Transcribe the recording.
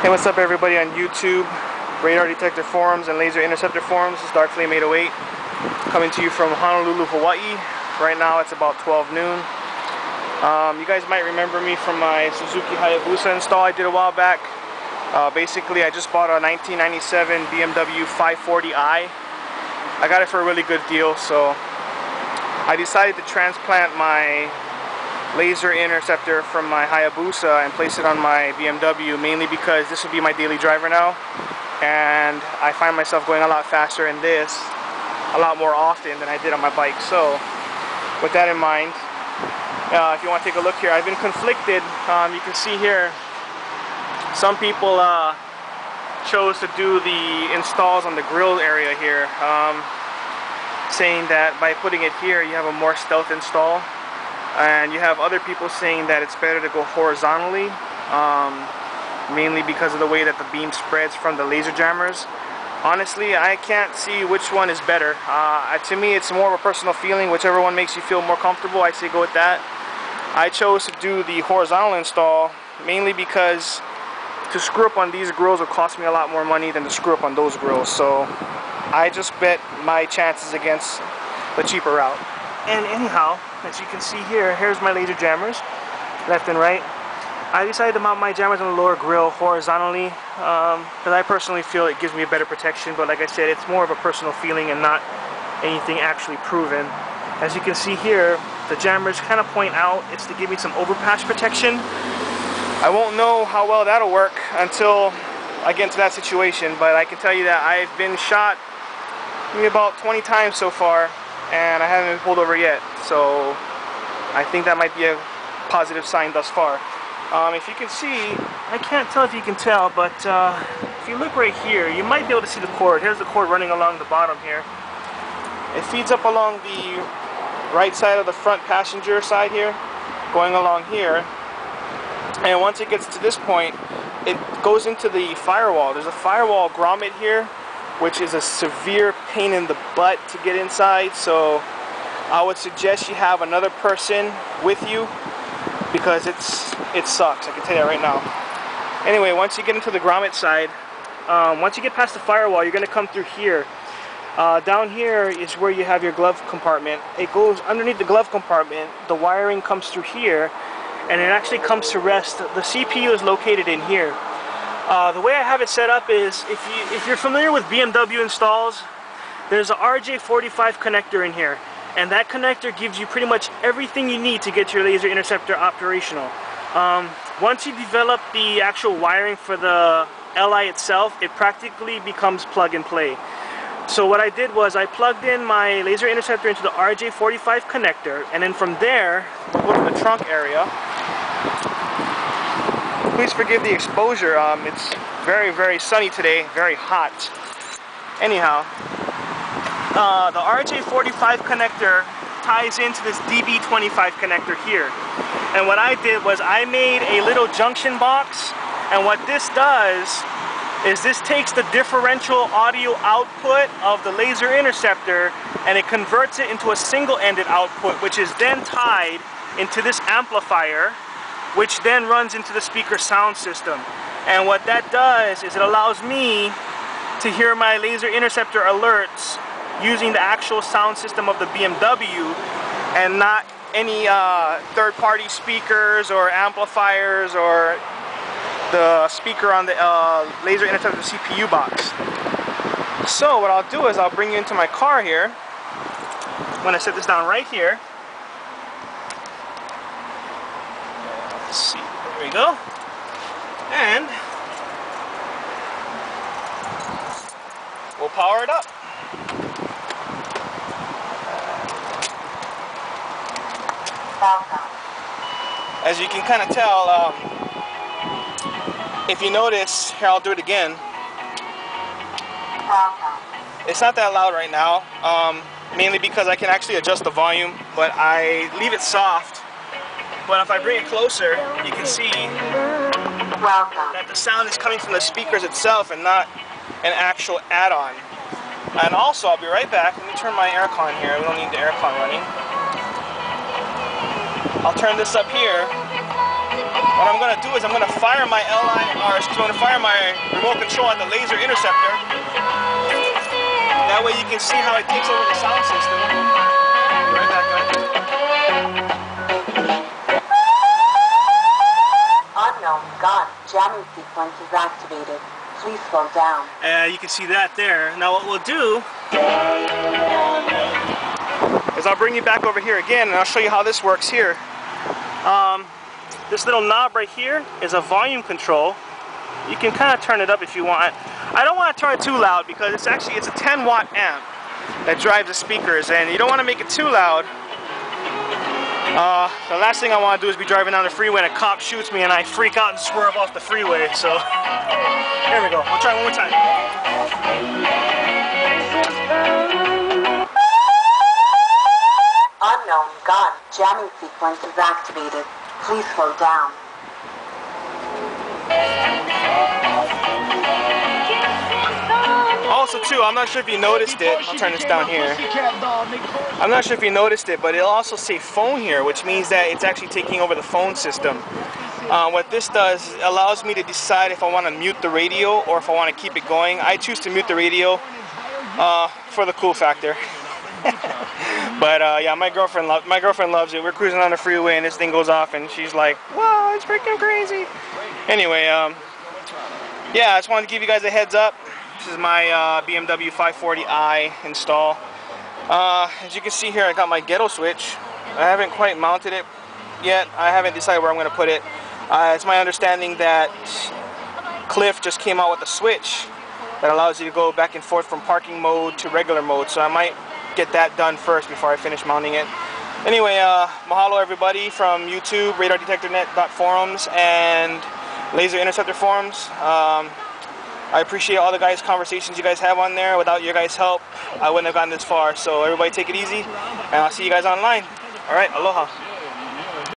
Hey, what's up everybody on YouTube, radar detector forums and laser interceptor forums. This is Dark Flame 808 coming to you from Honolulu, Hawaii. Right now it's about 12 noon. You guys might remember me from my Suzuki Hayabusa install I did a while back. Basically I just bought a 1997 BMW 540i. I got it for a really good deal, so I decided to transplant my laser interceptor from my Hayabusa and place it on my BMW, mainly because this will be my daily driver now, and I find myself going a lot faster in this a lot more often than I did on my bike. So with that in mind, if you want to take a look here, I've been conflicted. You can see here some people chose to do the installs on the grill area here, saying that by putting it here you have a more stealth install. And you have other people saying that it's better to go horizontally, mainly because of the way that the beam spreads from the laser jammers. Honestly, I can't see which one is better. To me, it's more of a personal feeling. Whichever one makes you feel more comfortable, I say go with that. I chose to do the horizontal install mainly because to screw up on these grills will cost me a lot more money than to screw up on those grills. So I just bet my chances against the cheaper route. And anyhow, as you can see here, here's my laser jammers, left and right. I decided to mount my jammers on the lower grill horizontally because I personally feel it gives me a better protection, but like I said, it's more of a personal feeling and not anything actually proven. As you can see here, the jammers kind of point out. It's to give me some overpass protection. I won't know how well that'll work until I get into that situation, but I can tell you that I've been shot maybe about 20 times so far, and I haven't been pulled over yet, so I think that might be a positive sign thus far. If you can see, I can't tell if you can tell, but if you look right here, you might be able to see the cord. Here's the cord running along the bottom here. It feeds up along the right side of the front passenger side here, going along here, and once it gets to this point, it goes into the firewall. There's a firewall grommet here, which is a severe pain in the butt to get inside, so I would suggest you have another person with you because it sucks, I can tell you that right now. Anyway, once you get into the grommet side, once you get past the firewall, you're going to come through here. Down here is where you have your glove compartment. It goes underneath the glove compartment, the wiring comes through here, and it actually comes to rest. The CPU is located in here. The way I have it set up is, if you're familiar with BMW installs, there's a RJ45 connector in here, and that connector gives you pretty much everything you need to get your laser interceptor operational. Once you develop the actual wiring for the LI itself, it practically becomes plug and play. So what I did was I plugged in my laser interceptor into the RJ45 connector, and then from there, we'll go to the trunk area. Please forgive the exposure. It's very, very sunny today, very hot. Anyhow, the RJ45 connector ties into this DB25 connector here. And what I did was I made a little junction box, and what this does is this takes the differential audio output of the laser interceptor and it converts it into a single-ended output, which is then tied into this amplifier, which then runs into the speaker sound system. And what that does is it allows me to hear my laser interceptor alerts using the actual sound system of the BMW and not any third-party speakers or amplifiers or the speaker on the laser interceptor CPU box. So what I'll do is I'll bring you into my car here. I'm going to set this down right here. Let's see, there we go. And we'll power it up. As you can kind of tell, if you notice, here I'll do it again. It's not that loud right now, mainly because I can actually adjust the volume, but I leave it soft. But if I bring it closer, you can see that the sound is coming from the speakers itself and not an actual add-on. And also, I'll be right back. Let me turn my aircon here. We don't need the aircon running. I'll turn this up here. what I'm going to do is I'm going to fire my I'm going to fire my remote control at the laser interceptor. That way you can see how it takes over the sound system. Be right back, guys. Unknown gun jamming sequence is activated. Please slow down. You can see that there. Now what we'll do is I'll bring you back over here again and I'll show you how this works here. This little knob right here is a volume control. You can kind of turn it up if you want. I don't want to turn it too loud because it's a 10-watt amp that drives the speakers, and you don't want to make it too loud. The last thing I want to do is be driving down the freeway and a cop shoots me and I freak out and swerve off the freeway. So here we go. We'll try one more time. Unknown gun jamming sequence is activated. Please slow down. Also too, I'm not sure if you noticed it. I'll turn this down here. I'm not sure if you noticed it, but it'll also say phone here, which means that it's actually taking over the phone system. What this does allows me to decide if I want to mute the radio or if I want to keep it going. I choose to mute the radio for the cool factor. But yeah, my girlfriend loves it. We're cruising on the freeway and this thing goes off and she's like, "Wow, it's freaking crazy." Anyway, yeah, I just wanted to give you guys a heads up. This is my BMW 540i install. As you can see here, I got my ghetto switch. I haven't quite mounted it yet. I haven't decided where I'm going to put it. It's my understanding that Cliff just came out with a switch that allows you to go back and forth from parking mode to regular mode. So I might get that done first before I finish mounting it. Anyway, mahalo everybody from YouTube, radardetectornet.forums, and Laser Interceptor forums. I appreciate all the guys' conversations you guys have on there. Without your guys' help, I wouldn't have gotten this far. So everybody take it easy, and I'll see you guys online. All right, aloha.